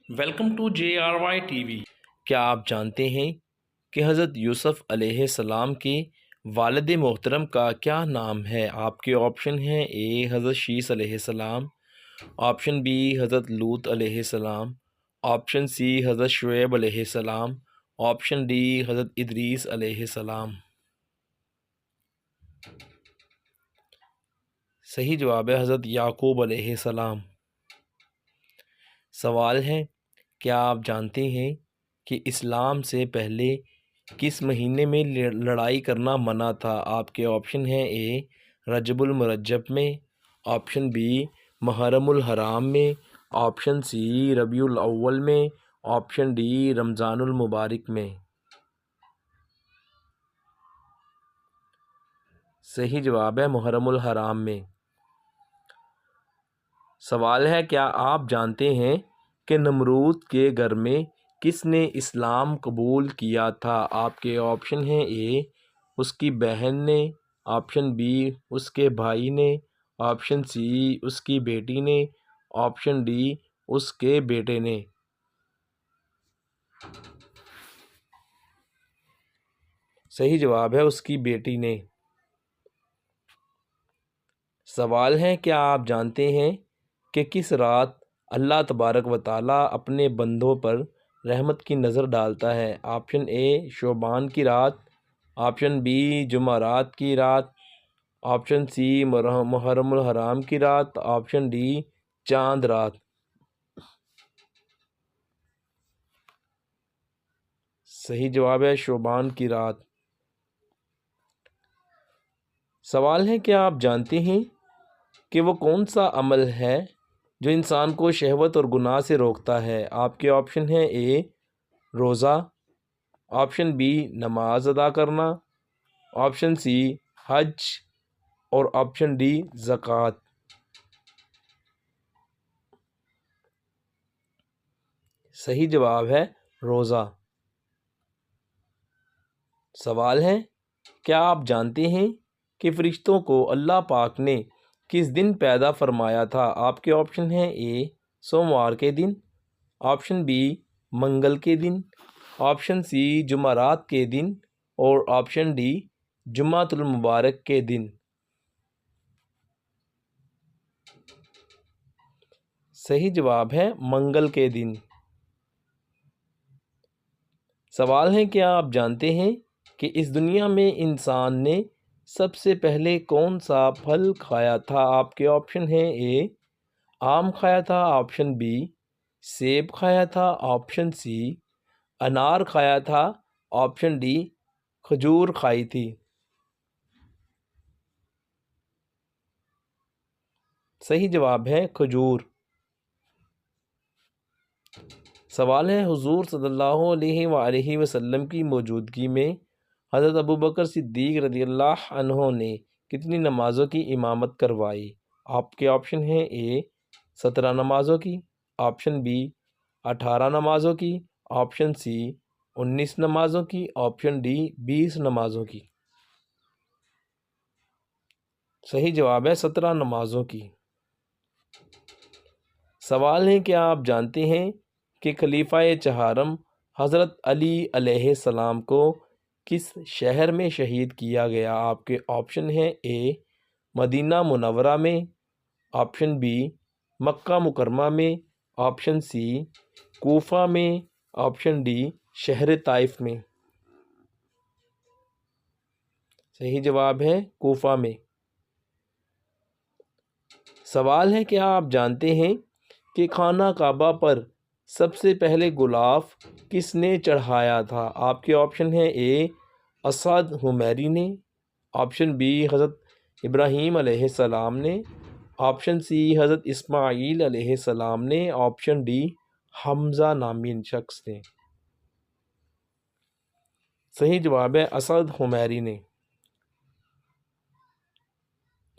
Welcome to JRY TV. کیا آپ جانتے ہیں کہ حضرت یوسف علیہ السلام کے والد محترم کا کیا نام ہے؟ آپ کے آپشن ہیں: اے حضرت شیس علیہ السلام، آپشن بی حضرت لوط علیہ السلام، آپشن سی حضرت شعیب علیہ السلام، آپشن ڈی حضرت ادریس علیہ السلام۔ صحیح جواب ہے حضرت یعقوب علیہ السلام۔ سوال ہے: کیا آپ جانتے ہیں کہ اسلام سے پہلے کس مہینے میں لڑائی کرنا منع تھا؟ آپ کے آپشن ہیں: اے رجب المرجب میں، آپشن بی محرم الحرام میں، آپشن سی ربیع الاول میں، آپشن ڈی رمضان المبارک میں۔ صحیح جواب ہے محرم الحرام میں۔ سوال ہے: کیا آپ جانتے ہیں کہ نمرود کے گھر میں کس نے اسلام قبول کیا تھا؟ آپ کے آپشن ہیں: اے اس کی بہن نے، آپشن بی اس کے بھائی نے، آپشن سی اس کی بیٹی نے، آپشن ڈی اس کے بیٹے نے۔ صحیح جواب ہے اس کی بیٹی نے۔ سوال ہے: کیا آپ جانتے ہیں کہ کس رات اللہ تبارک و تعالیٰ اپنے بندوں پر رحمت کی نظر ڈالتا ہے؟ آپشن اے شعبان کی رات، آپشن بی جمعرات کی رات، آپشن سی محرم الحرام کی رات، آپشن ڈی چاند رات۔ صحیح جواب ہے شعبان کی رات۔ سوال ہے: کیا آپ جانتے ہیں کہ وہ کون سا عمل ہے جو انسان کو شہوت اور گناہ سے روکتا ہے؟ آپ کے آپشن ہیں: اے روزہ، آپشن بی نماز ادا کرنا، آپشن سی حج اور آپشن ڈی زکوٰۃ۔ صحیح جواب ہے روزہ۔ سوال ہے: کیا آپ جانتے ہیں کہ فرشتوں کو اللہ پاک نے کس دن پیدا فرمایا تھا؟ آپ کے آپشن ہیں: اے سوموار کے دن، آپشن بی منگل کے دن، آپشن سی جمعرات کے دن اور آپشن ڈی جمعۃ المبارک کے دن۔ صحیح جواب ہے منگل کے دن۔ سوال ہے: کیا آپ جانتے ہیں کہ اس دنیا میں انسان نے سب سے پہلے کون سا پھل کھایا تھا؟ آپ کے آپشن ہیں: اے آم کھایا تھا، آپشن بی سیب کھایا تھا، آپشن سی انار کھایا تھا، آپشن ڈی کھجور کھائی تھی۔ صحیح جواب ہے کھجور۔ سوال ہے: حضور صلی اللہ علیہ وآلہ وسلم کی موجودگی میں حضرت ابوبکر صدیق رضی اللہ عنہ نے کتنی نمازوں کی امامت کروائی؟ آپ کے آپشن ہیں: اے 17 نمازوں کی، آپشن بی 18 نمازوں کی، آپشن سی 19 نمازوں کی، آپشن ڈی 20 نمازوں کی۔ صحیح جواب ہے 17 نمازوں کی۔ سوال ہے: کیا آپ جانتے ہیں کہ خلیفہ چہارم حضرت علی علیہ السلام کو کس شہر میں شہید کیا گیا؟ آپ کے آپشن ہیں: اے مدینہ منورہ میں، آپشن بی مکہ مکرمہ میں، آپشن سی کوفہ میں، آپشن ڈی شہر طائف میں۔ صحیح جواب ہے کوفہ میں۔ سوال ہے: کیا آپ جانتے ہیں کہ خانہ کعبہ پر سب سے پہلے غلاف کس نے چڑھایا تھا؟ آپ کے آپشن ہیں: اے اسعد حمیری نے، آپشن بی حضرت ابراہیم علیہ السلام نے، آپشن سی حضرت اسماعیل علیہ السلام نے، آپشن ڈی حمزہ نامی شخص نے۔ صحیح جواب ہے اسعد حمیری نے۔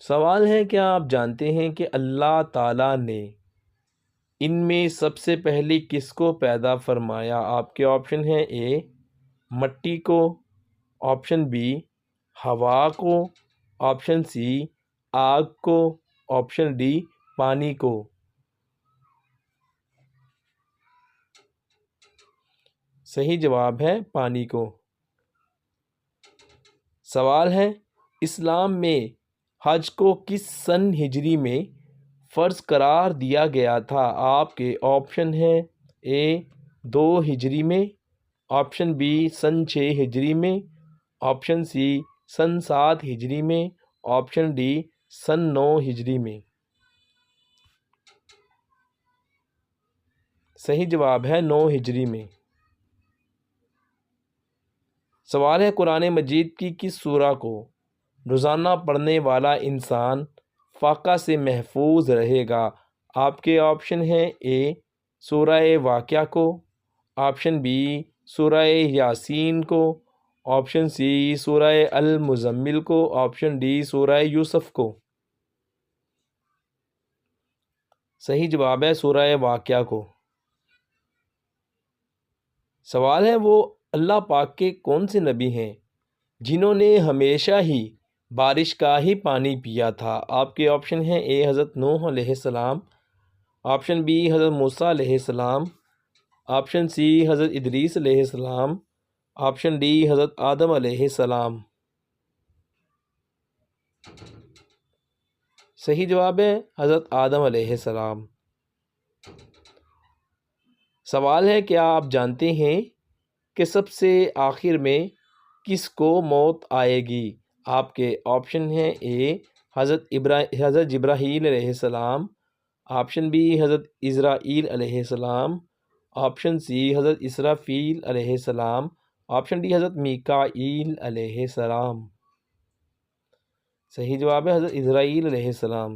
سوال ہے: کیا آپ جانتے ہیں کہ اللہ تعالیٰ نے ان میں سب سے پہلے کس کو پیدا فرمایا؟ آپ کے آپشن ہیں: اے مٹی کو، آپشن بی ہوا کو، آپشن سی آگ کو، آپشن ڈی پانی کو۔ صحیح جواب ہے پانی کو۔ سوال ہے اسلام میں حج کو کس سن ہجری میں فرض قرار دیا گیا تھا؟ آپ کے آپشن ہیں اے 2 ہجری میں، آپشن بی سن 6 ہجری میں، آپشن سی سن 7 ہجری میں، آپشن ڈی سن 9 ہجری میں۔ صحیح جواب ہے 9 ہجری میں۔ سوال ہے قرآن مجید کی کس سورہ کو روزانہ پڑھنے والا انسان فاقہ سے محفوظ رہے گا؟ آپ کے آپشن ہیں اے سورہ واقعہ کو، آپشن بی سورہ یاسین کو، آپشن سی سورہ المزمل کو، آپشن ڈی سورہ یوسف کو۔ صحیح جواب ہے سورہ واقعہ کو۔ سوال ہے وہ اللہ پاک کے کون سے نبی ہیں جنہوں نے ہمیشہ ہی بارش کا ہی پانی پیا تھا؟ آپ کے آپشن ہیں اے حضرت نوح علیہ السلام، آپشن بی حضرت موسیٰ علیہ السلام، آپشن سی حضرت ادریس علیہ السلام، آپشن ڈی حضرت آدم علیہ السلام۔ صحیح جواب ہے حضرت آدم علیہ السلام۔ سوال ہے کیا آپ جانتے ہیں کہ سب سے آخر میں کس کو موت آئے گی؟ آپ کے آپشن ہیں اے حضرت جبرائیل علیہ السلام، آپشن بی حضرت اسرائیل علیہ السلام، آپشن سی حضرت اسرافیل علیہ السلام، آپشن ڈی حضرت میکائیل علیہ السلام۔ صحیح جواب ہے حضرت اسرائیل علیہ السلام۔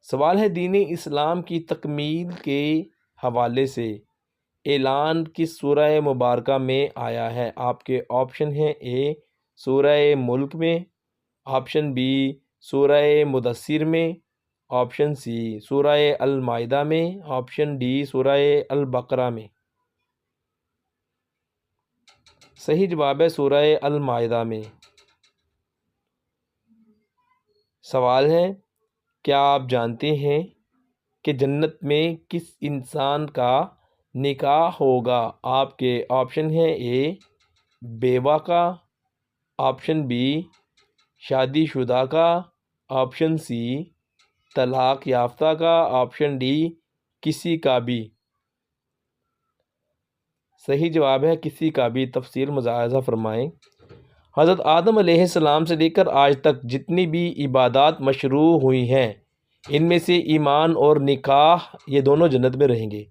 سوال ہے دین اسلام کی تکمیل کے حوالے سے اعلان کس سورہ مبارکہ میں آیا ہے؟ آپ کے آپشن ہیں اے سورہ ملک میں، آپشن بی سورہ مدثر میں، آپشن سی سورہ المائدہ میں، آپشن ڈی سورہ البقرہ میں۔ صحیح جواب ہے سورہ المائدہ میں۔ سوال ہے کیا آپ جانتے ہیں کہ جنت میں کس انسان کا نکاح ہوگا؟ آپ کے آپشن ہیں اے بیوہ کا، آپشن بی شادی شدہ کا، آپشن سی طلاق یافتہ کا، آپشن ڈی کسی کا بھی۔ صحیح جواب ہے کسی کا بھی۔ تفصیل ملاحظہ فرمائیں۔ حضرت آدم علیہ السلام سے لے کر آج تک جتنی بھی عبادات مشروع ہوئی ہیں ان میں سے ایمان اور نکاح یہ دونوں جنت میں رہیں گے،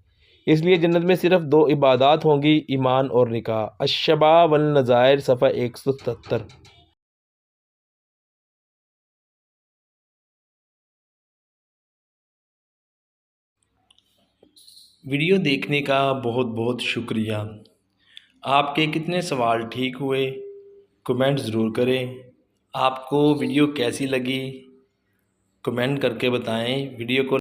اس لیے جنت میں صرف 2 عبادات ہوں گی، ایمان اور نکاح۔ الشبا والنظائر صفحہ 177۔ ویڈیو دیکھنے کا بہت بہت شکریہ۔ آپ کے کتنے سوال ٹھیک ہوئے کمنٹ ضرور کریں۔ آپ کو ویڈیو کیسی لگی کمنٹ کر کے بتائیں۔ ویڈیو کو